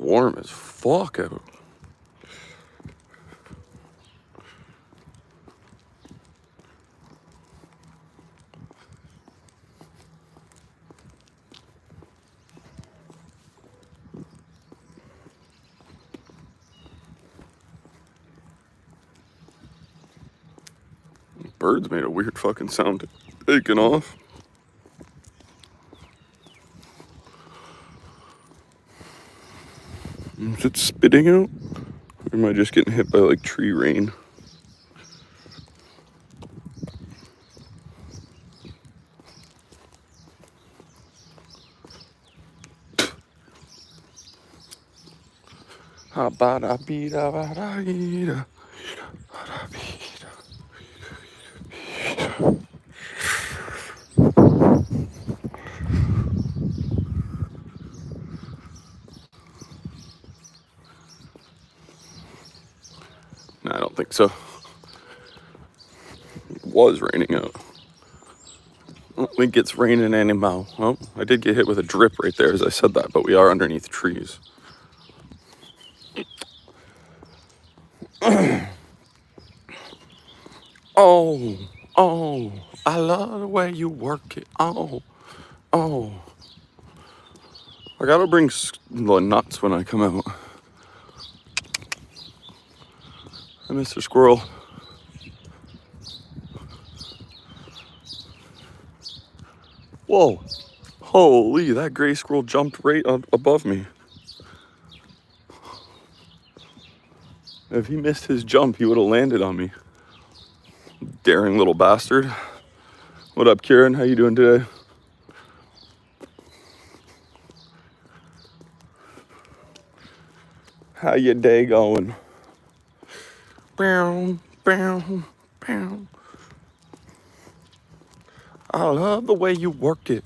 warm as fuck out. Birds made a weird fucking sound taking off. Is it spitting out? Or am I just getting hit by like tree rain? No, I don't think so. It was raining out. I don't think it's raining anymore. Oh, I did get hit with a drip right there as I said that, but we are underneath trees. Oh, I love the way you work it. Oh. I gotta bring the nuts when I come out. Hi, Mr. Squirrel. Whoa. Holy, that gray squirrel jumped right above me. If he missed his jump, he would have landed on me. Daring little bastard. What up, Kieran? How you doing today? How your day going? Bow, bow, bow. I love the way you work it.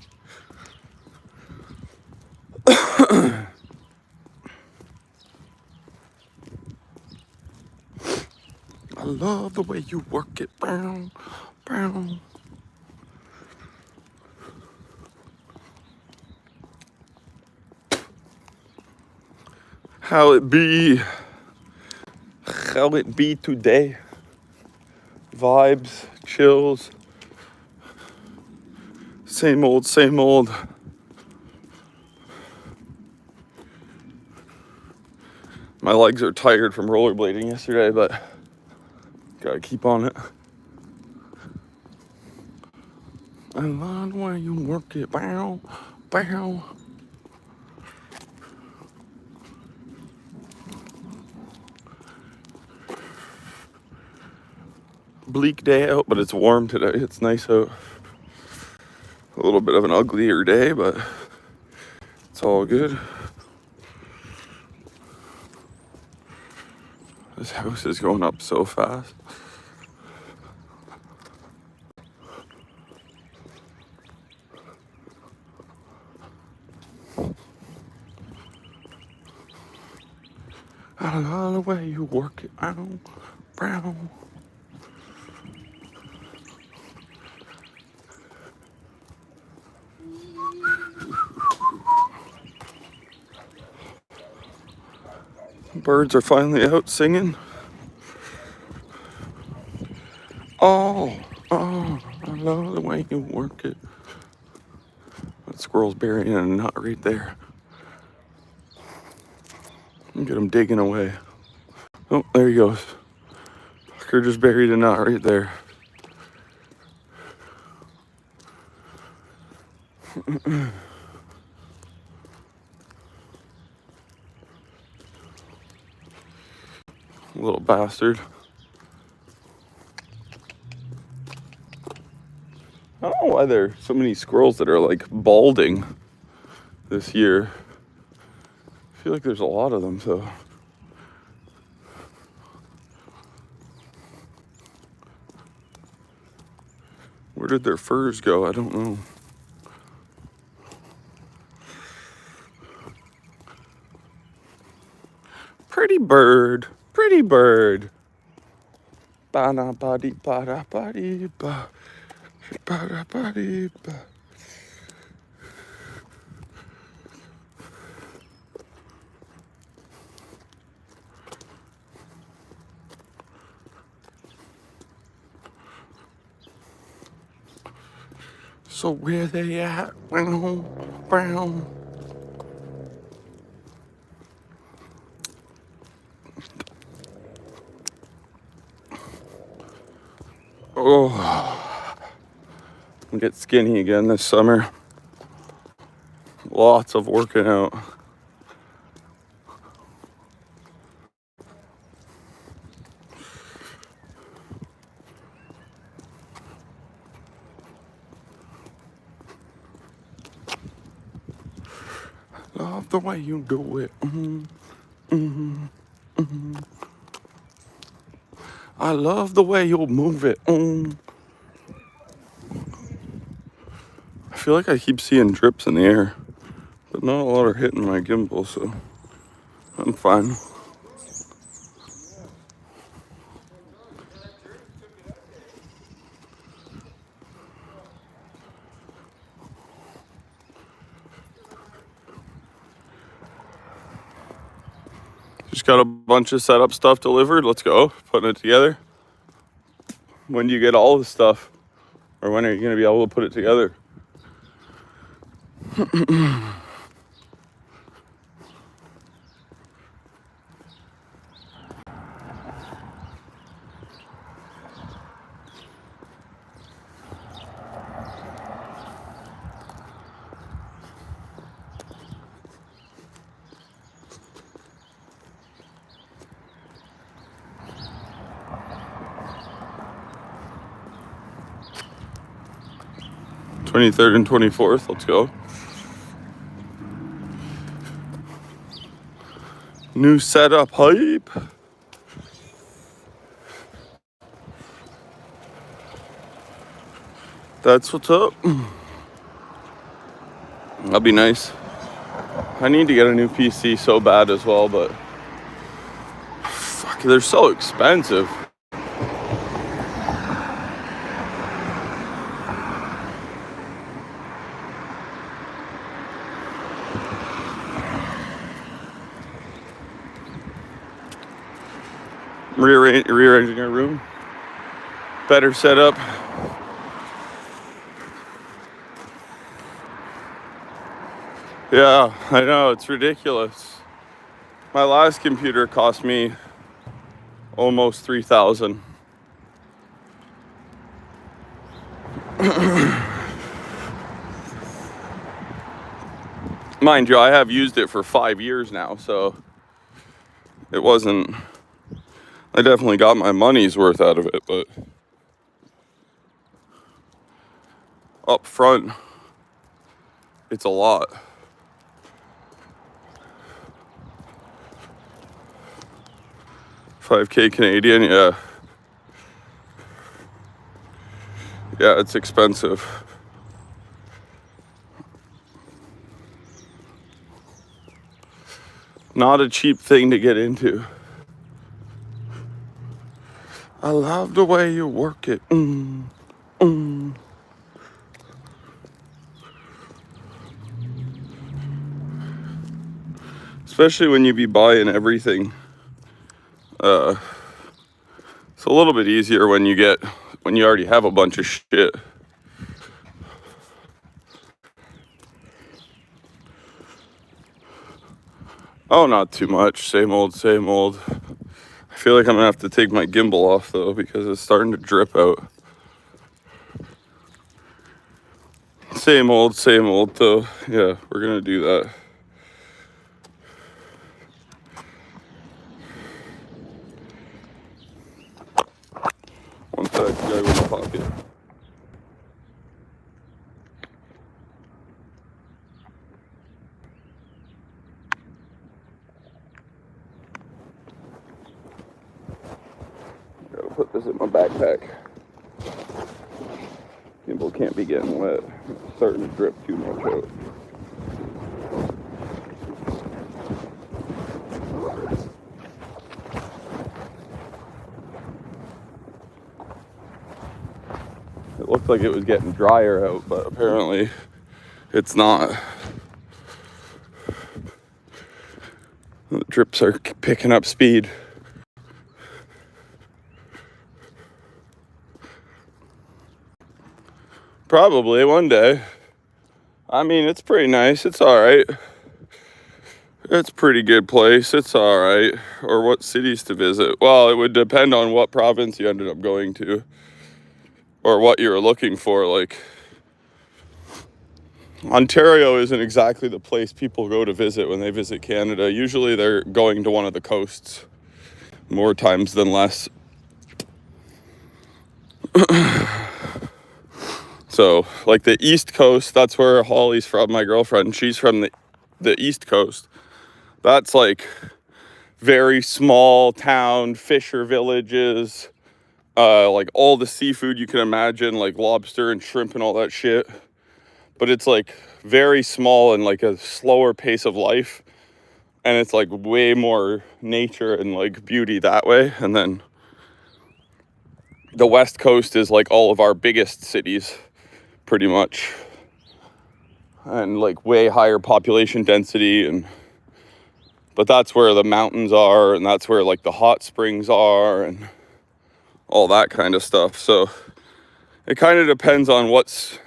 I love the way you work it. Bow, bow. How it be? How it be today? Vibes, chills. Same old, same old. My legs are tired from rollerblading yesterday, but gotta keep on it. I love the way you work it. Bow, bow. Bleak day out, but it's warm today. It's nice out. A little bit of an uglier day, but it's all good. This house is going up so fast. I love the way you work it. Bow, bow. Birds are finally out singing. Oh, I love the way you work it. That squirrel's burying a nut right there. Look at him digging away. Oh, there he goes. Fucker just buried a nut right there. Little bastard. I don't know why there are so many squirrels that are like balding this year. I feel like there's a lot of them, so. Where did their furs go? I don't know. Pretty bird, pretty bird. Ba-na-ba-dee-ba-da-ba-dee-ba. Ba-da-ba-dee-ba. So where they at? Brown, brown. Oh, I'll get skinny again this summer. Lots of working out. Love the way you do it. I love the way you move it. I feel like I keep seeing drips in the air, but not a lot are hitting my gimbal, so I'm fine. Just got a bunch of setup stuff delivered. Let's go. Putting it together. When do you get all the stuff? Or when are you going to be able to put it together? 23rd and 24th. Let's go. New setup hype. That's what's up. That'll be nice. I need to get a new PC so bad as well, but fuck, they're so expensive. Rearranging our room. Better setup. Yeah, I know, it's ridiculous. My last computer cost me almost $3,000. Mind you, I have used it for 5 years now, so it wasn't... I definitely got my money's worth out of it, but up front, it's a lot. $5K Canadian, yeah. Yeah, it's expensive. Not a cheap thing to get into. I love the way you work it. Especially when you be buying everything. It's a little bit easier when you already have a bunch of shit. Oh, not too much. Same old, same old. I feel like I'm gonna have to take my gimbal off though because it's starting to drip out. Same old though. Yeah, we're gonna do that. One sec, guy with a pocket. Gotta put this in my backpack. Gimbal can't be getting wet. It's starting to drip too much out. It looked like it was getting drier out, but apparently it's not. The drips are picking up speed. Probably one day. I mean, it's pretty nice. It's all right. It's a pretty good place. It's all right. Or what cities to visit? Well, it would depend on what province you ended up going to or what you were looking for. Like, Ontario isn't exactly the place people go to visit when they visit Canada. Usually they're going to one of the coasts more times than less. So, like the East Coast, that's where Holly's from, my girlfriend. She's from the East Coast. That's like very small town, fisher villages, like all the seafood you can imagine, like lobster and shrimp and all that shit. But it's like very small and like a slower pace of life. And it's like way more nature and like beauty that way. And then the West Coast is like all of our biggest cities, pretty much. And like way higher population density, but that's where the mountains are, and that's where like the hot springs are and all that kind of stuff. So it kind of depends on what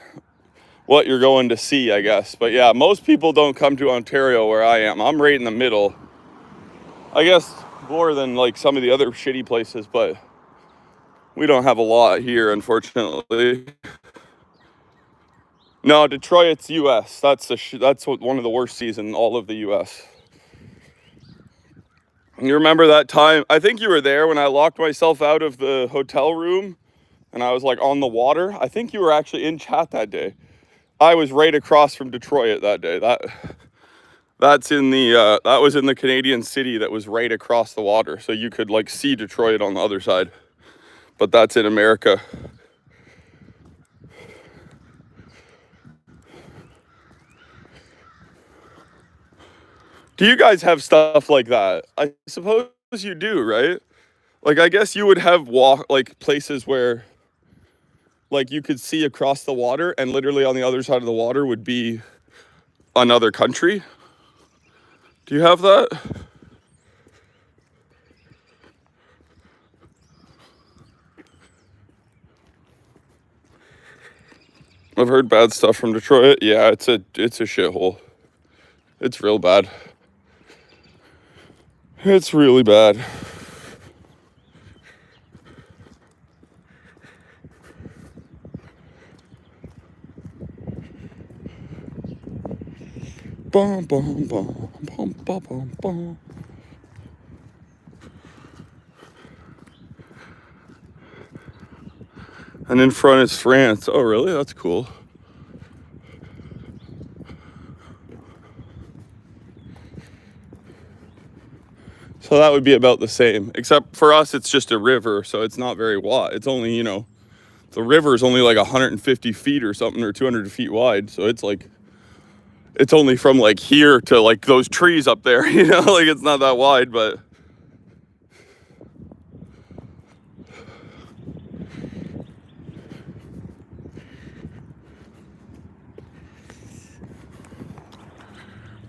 you're going to see, I guess. But yeah, most people don't come to Ontario where I am. I'm right in the middle. I guess more than like some of the other shitty places, but we don't have a lot here, unfortunately. No, Detroit's U.S. That's one of the worst seasons in all of the U.S. You remember that time? I think you were there when I locked myself out of the hotel room and I was like on the water. I think you were actually in chat that day. I was right across from Detroit that day. That was in the Canadian city that was right across the water, so you could like see Detroit on the other side. But that's in America. Do you guys have stuff like that? I suppose you do, right? Like, I guess you would have like places where like you could see across the water and literally on the other side of the water would be another country. Do you have that? I've heard bad stuff from Detroit. Yeah, it's a shithole. It's real bad. It's really bad. Bum, bum, bum, bum, bum, bum, bum. And in front is France. Oh, really? That's cool. So that would be about the same. Except for us, it's just a river, so it's not very wide. It's only, the river is only like 150 feet or something, or 200 feet wide. So it's like, it's only from like here to like those trees up there, like it's not that wide, but.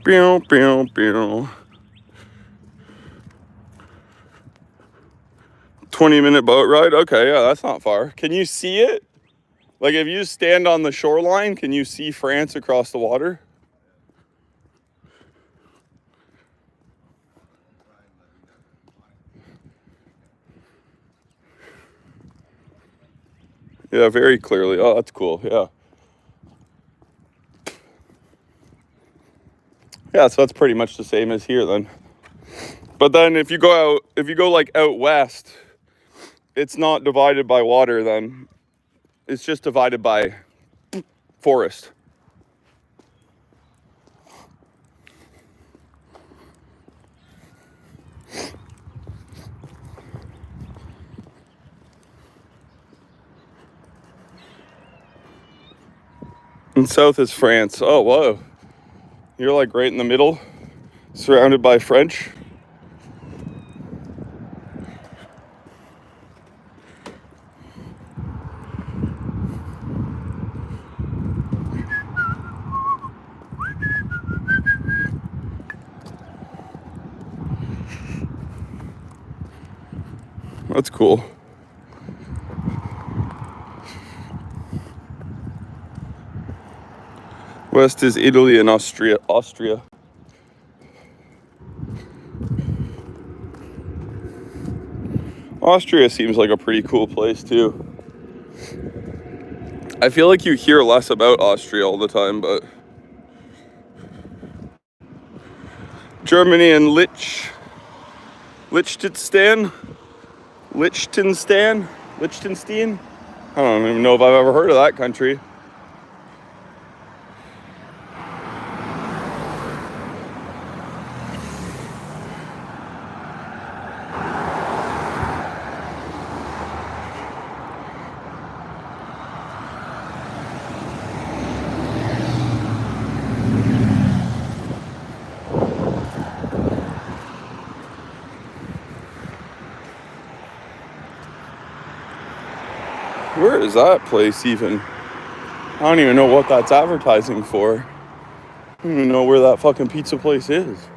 Pew, pew, pew. 20-minute boat ride? Okay, yeah, that's not far. Can you see it? Like if you stand on the shoreline, can you see France across the water? Yeah, very clearly. Oh, that's cool. Yeah. Yeah, so that's pretty much the same as here then. But then if you go like out west, it's not divided by water then. It's just divided by forest. And south is France. Oh, whoa. You're like right in the middle, surrounded by French. That's cool. West is Italy and Austria. Austria seems like a pretty cool place too. I feel like you hear less about Austria all the time, but Germany and Liechtenstein. I don't even know if I've ever heard of that country. Where is that place even? I don't even know what that's advertising for. I don't even know where that fucking pizza place is.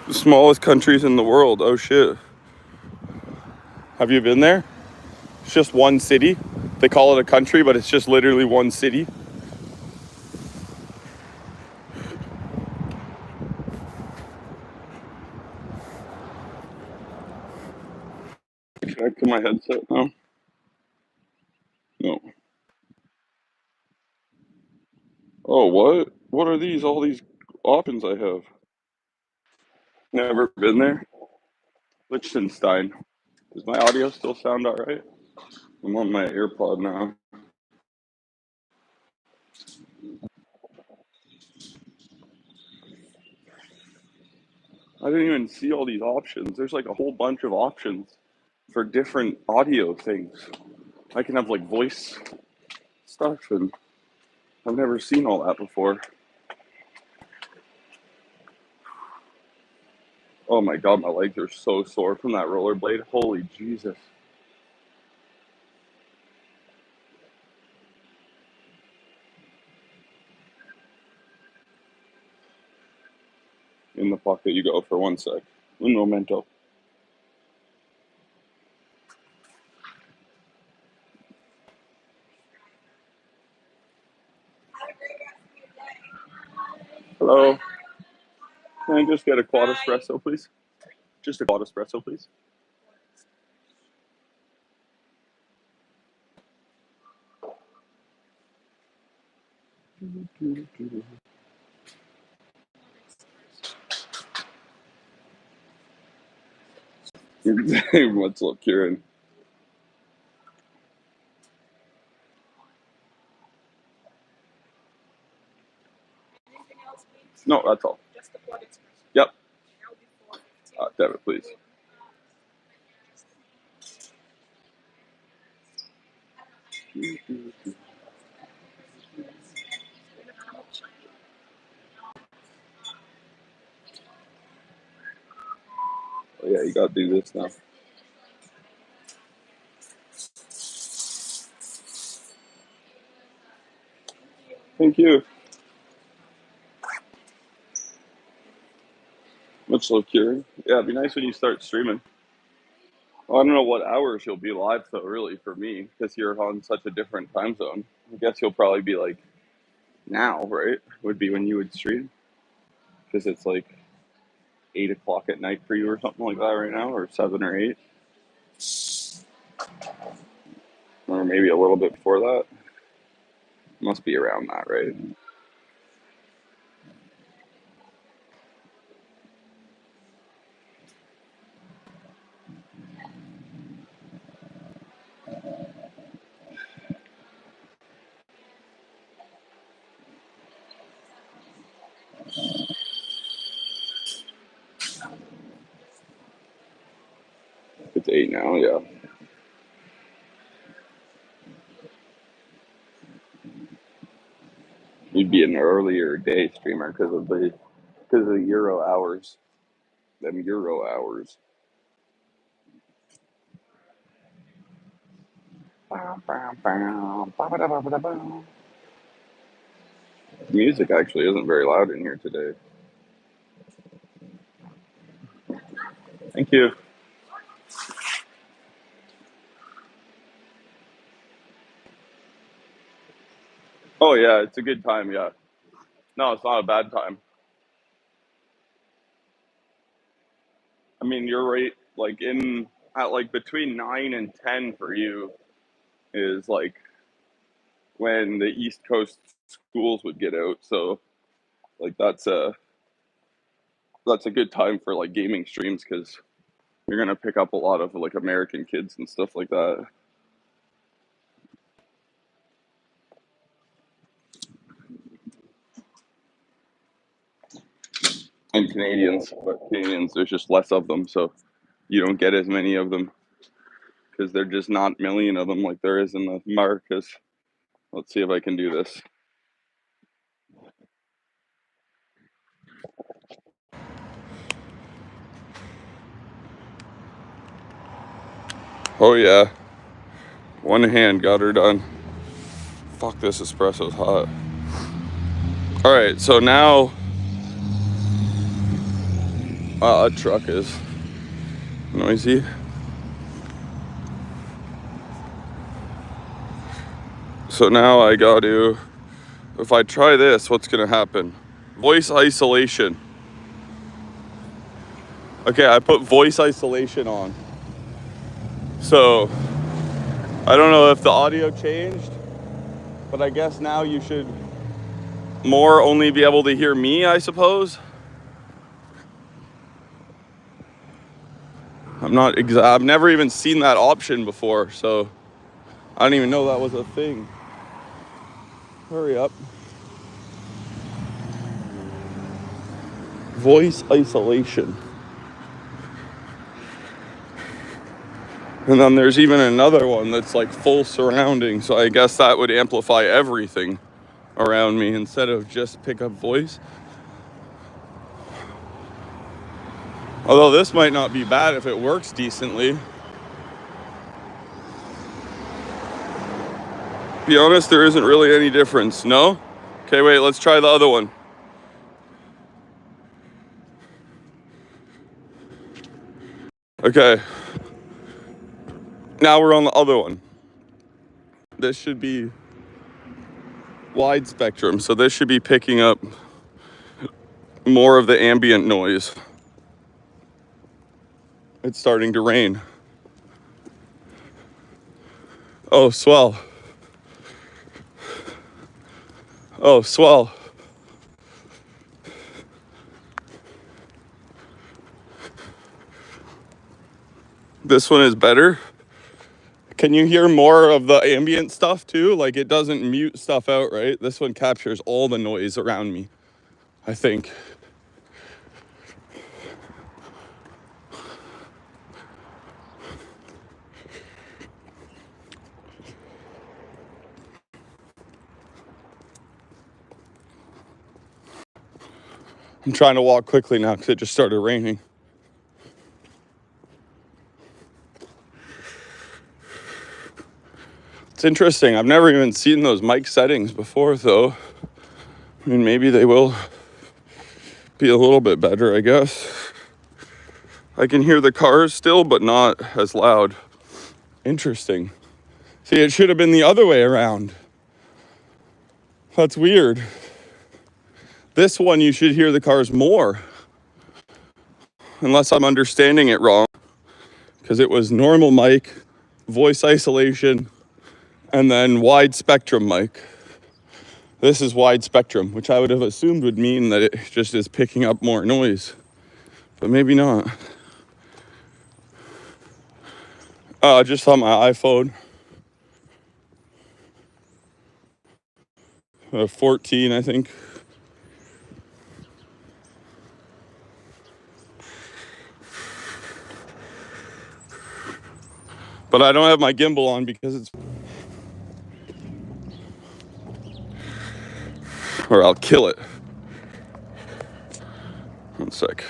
The smallest countries in the world. Oh shit. Have you been there? It's just one city. They call it a country, but it's just literally one city. Connect to my headset now? No. Oh, what? What are these? All these options I have. Never been there. Liechtenstein. Does my audio still sound alright? I'm on my AirPod now. I didn't even see all these options. There's like a whole bunch of options for different audio things. I can have like voice stuff, and I've never seen all that before. Oh my god, my legs are so sore from that rollerblade. Holy Jesus. In the pocket you go for 1 sec. Un momento. Hello. Can I just get a quad espresso, please? Just a quad espresso, please. What's up, Kieran? No, that's all. Yep. Debit, please. Oh yeah, you gotta do this now. Thank you. Much love, Kieran. Yeah, it'd be nice when you start streaming. Well, I don't know what hours you'll be live though, really, for me, because you're on such a different time zone. I guess you'll probably be like now, right? Would be when you would stream, because it's like 8 o'clock at night for you or something like that right now, or 7 or 8, or maybe a little bit before that. Must be around that, right? It's 8 now, yeah. You'd be an earlier day streamer because of the Euro hours. Them Euro hours. The music actually isn't very loud in here today. Thank you. Oh yeah, it's a good time, yeah. No, it's not a bad time. I mean, you're right, like in at like between 9 and 10 for you is like when the East Coast schools would get out. So like that's a good time for like gaming streams because you're gonna pick up a lot of like American kids and stuff like that. And Canadians, but Canadians, there's just less of them, so you don't get as many of them because they're just not a million of them like there is in the Americas. Let's see if I can do this. Oh yeah, one hand got her done. Fuck, this espresso's hot. All right, so now a truck is noisy. So now I got to, if I try this, what's gonna happen? Voice isolation. Okay, I put voice isolation on. So I don't know if the audio changed, but I guess now you should more only be able to hear me, I suppose. I've never even seen that option before, so I don't even know that was a thing. Hurry up. Voice isolation. And then there's even another one that's like full surrounding, so I guess that would amplify everything around me instead of just pick up voice. Although this might not be bad if it works decently. Be honest, there isn't really any difference, no? Okay, wait, let's try the other one. Okay. Now we're on the other one. This should be wide spectrum, so this should be picking up more of the ambient noise. It's starting to rain. Oh, swell. Oh, swell. This one is better. Can you hear more of the ambient stuff too? Like it doesn't mute stuff out, right? This one captures all the noise around me, I think. I'm trying to walk quickly now because it just started raining. It's interesting. I've never even seen those mic settings before, though. I mean, maybe they will be a little bit better, I guess. I can hear the cars still, but not as loud. Interesting. See, it should have been the other way around. That's weird. This one, you should hear the cars more. Unless I'm understanding it wrong. Because it was normal mic, voice isolation, and then wide spectrum mic. This is wide spectrum, which I would have assumed would mean that it just is picking up more noise. But maybe not. Just on my iPhone. 14, I think. But I don't have my gimbal on because it's... Or I'll kill it. One sec.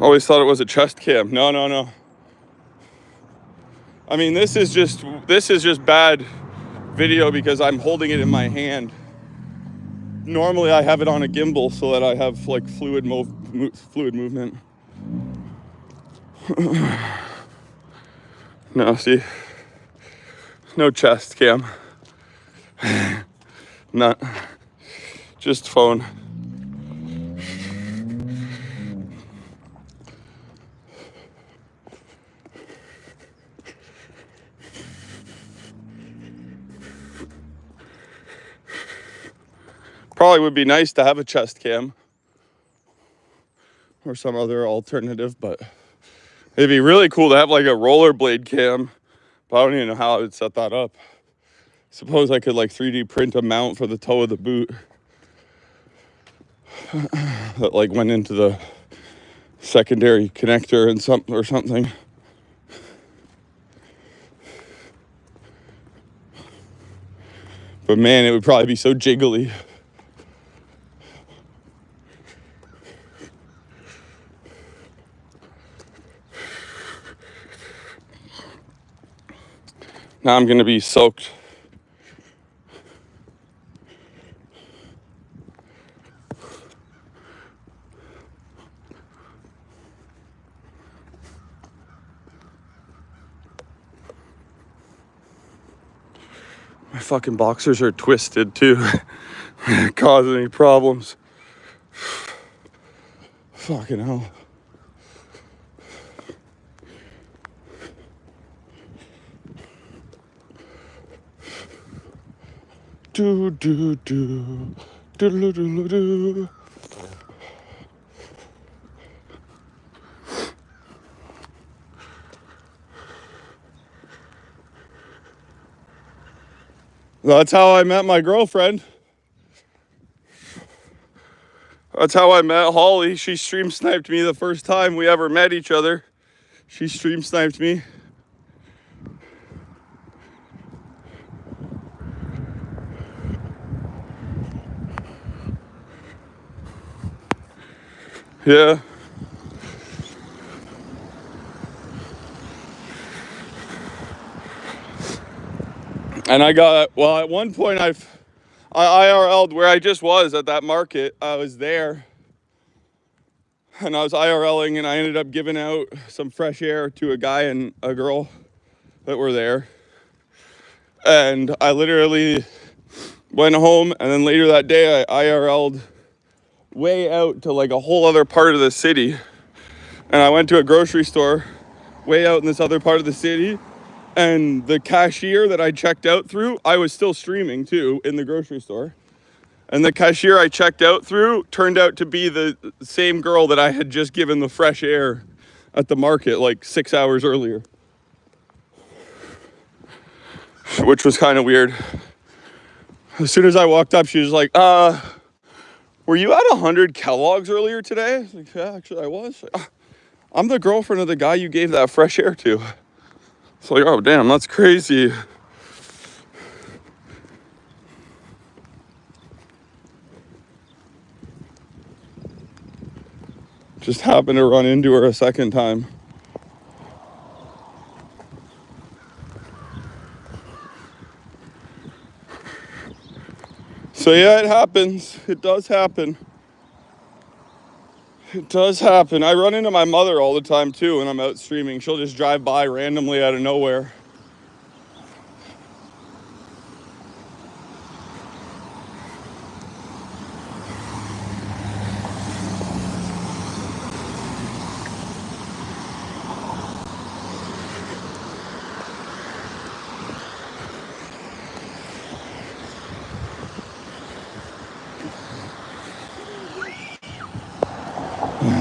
Always thought it was a chest cam. No. I mean, this is just bad video because I'm holding it in my hand. Normally I have it on a gimbal so that I have like fluid movement. No, see, no chest cam. Not just phone. Probably would be nice to have a chest cam or some other alternative, but it'd be really cool to have like a rollerblade cam. But I don't even know how I would set that up. Suppose I could like 3D print a mount for the toe of the boot that like went into the secondary connector and something. But man, it would probably be so jiggly. Now I'm gonna be soaked. My fucking boxers are twisted too. Causing any problems. Fucking hell. Do do do do do do do. That's how I met my girlfriend. That's how I met Holly. She stream sniped me the first time we ever met each other. She stream sniped me. Yeah. And I got, well, at one point I IRL'd where I just was at that market. I was there and I was IRLing and I ended up giving out some fresh air to a guy and a girl that were there. And I literally went home and then later that day I IRL'd way out to like a whole other part of the city. And I went to a grocery store way out in this other part of the city. And the cashier that I checked out through, I was still streaming too in the grocery store. And the cashier I checked out through turned out to be the same girl that I had just given the fresh air at the market like 6 hours earlier. Which was kind of weird. As soon as I walked up, she was like, were you at 100 Kellogg's earlier today? I was like, yeah, actually I was. I'm the girlfriend of the guy you gave that fresh air to. It's like, oh damn, that's crazy. Just happened to run into her a second time. So yeah, it happens. It does happen. It does happen. I run into my mother all the time too when I'm out streaming. She'll just drive by randomly out of nowhere.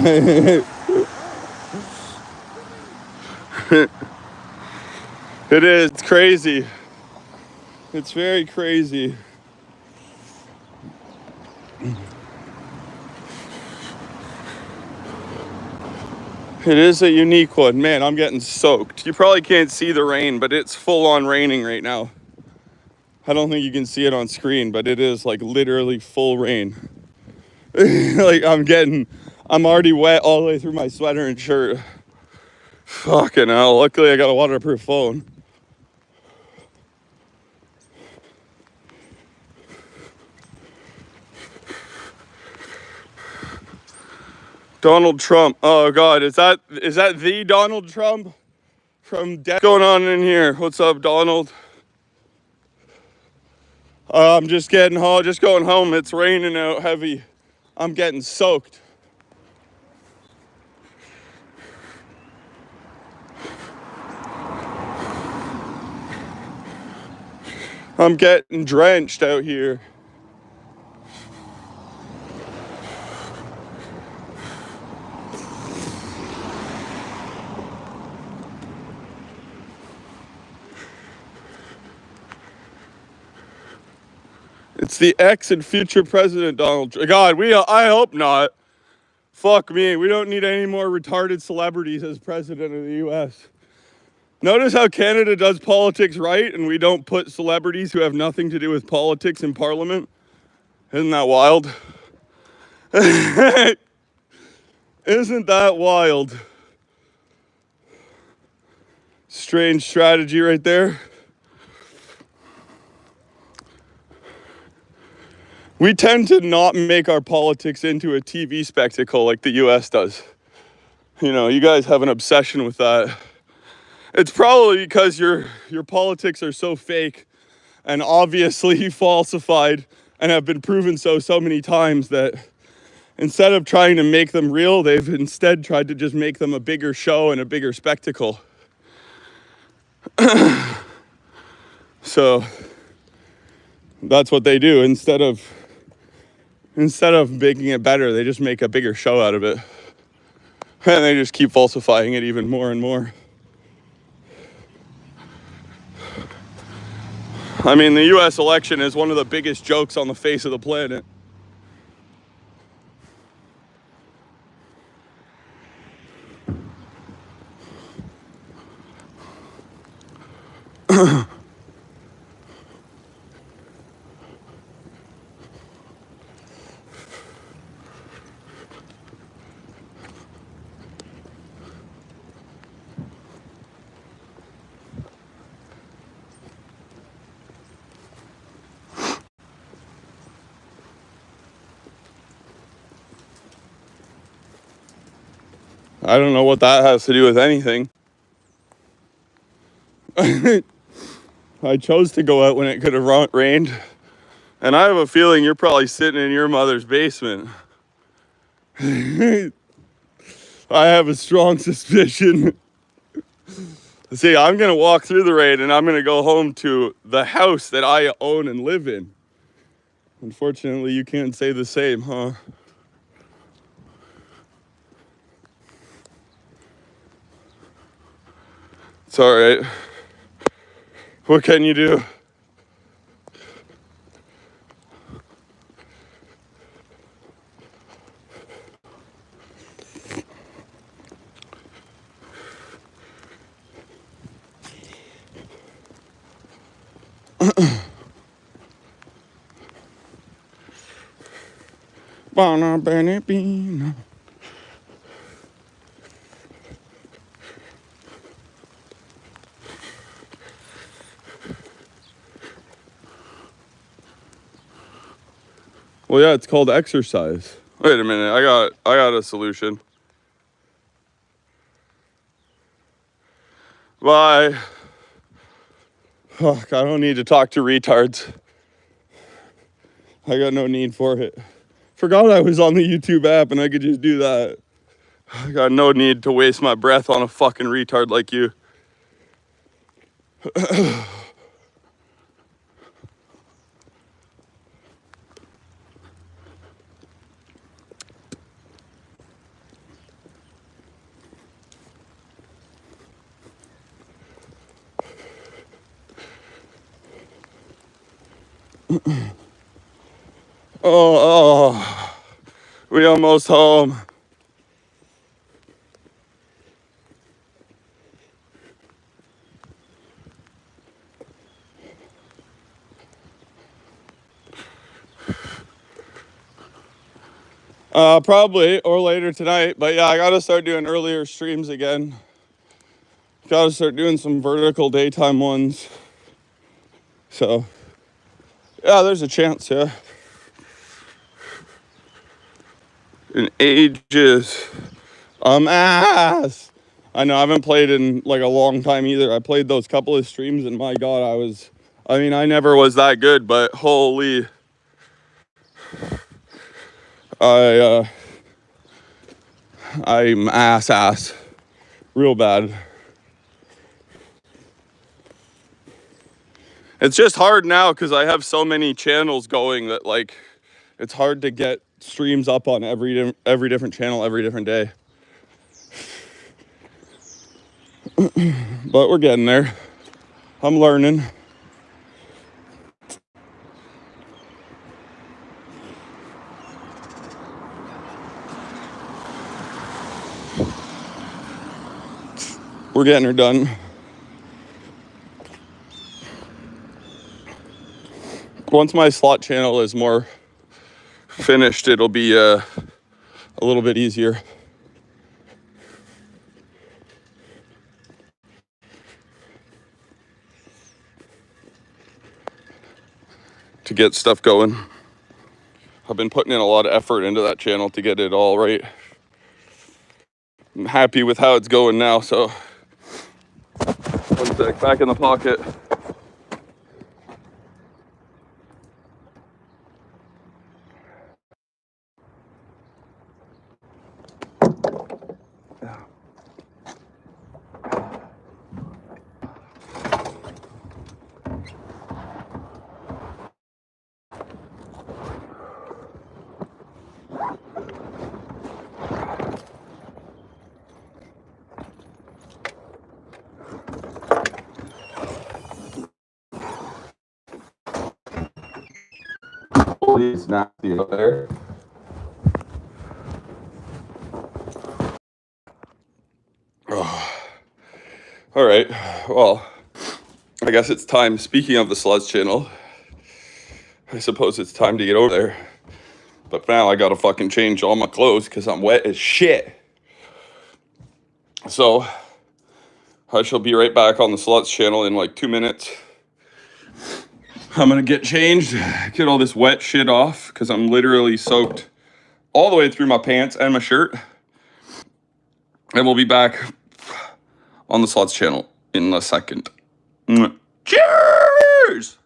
It is. It's crazy. It's very crazy. It is a unique one. Man, I'm getting soaked. You probably can't see the rain, but it's full on raining right now. I don't think you can see it on screen, but it is like literally full rain. Like I'm already wet all the way through my sweater and shirt. Fucking hell. Luckily I got a waterproof phone. Donald Trump. Oh God, is that the Donald Trump? from What's going on in here? What's up, Donald? I'm just getting home, just going home. It's raining out heavy. I'm getting soaked. I'm getting drenched out here. It's the ex and future president, Donald Trump. God, I hope not. Fuck me. We don't need any more retarded celebrities as president of the U.S. Notice how Canada does politics right and we don't put celebrities who have nothing to do with politics in parliament? Isn't that wild? Isn't that wild? Strange strategy right there. We tend to not make our politics into a TV spectacle like the US does. You know, you guys have an obsession with that. It's probably because your politics are so fake and obviously falsified and have been proven so many times that instead of trying to make them real, they've instead tried to just make them a bigger show and a bigger spectacle. So that's what they do. Instead of making it better, they just make a bigger show out of it. And they just keep falsifying it even more and more. I mean, the US election is one of the biggest jokes on the face of the planet. I don't know what that has to do with anything. I chose to go out when it could have rained. And I have a feeling you're probably sitting in your mother's basement. I have a strong suspicion. See, I'm going to walk through the rain and I'm going to go home to the house that I own and live in. Unfortunately, you can't say the same, huh? It's all right. What can you do? Well, yeah, it's called exercise. Wait a minute, I got a solution. Bye. Fuck, I don't need to talk to retards. I got no need for it. Forgot I was on the YouTube app and I could just do that. I got no need to waste my breath on a fucking retard like you. Oh, we almost home. Probably, or later tonight. But yeah, I gotta start doing earlier streams again. Gotta start doing some vertical daytime ones. So, yeah, there's a chance, yeah. In ages. Ass. I know I haven't played in like a long time either. I played those couple of streams and my God, I mean, I never was that good, but holy, I, I'm ass, real bad. It's just hard now because I have so many channels going that like, it's hard to get streams up on every different channel every different day. But we're getting there. I'm learning. We're getting her done. Once my slot channel is more finished, it'll be a little bit easier. To get stuff going. I've been putting in a lot of effort into that channel to get it all right. I'm happy with how it's going now, so 1 sec, back in the pocket. Holy, it's nasty out there. Oh. All right, well, I guess it's time. Speaking of the Sluts channel, I suppose it's time to get over there. But now I gotta fucking change all my clothes because I'm wet as shit. So I shall be right back on the Sluts channel in like 2 minutes. I'm gonna get changed, get all this wet shit off because I'm literally soaked all the way through my pants and my shirt. And we'll be back on the Sluts channel in a second. Cheers!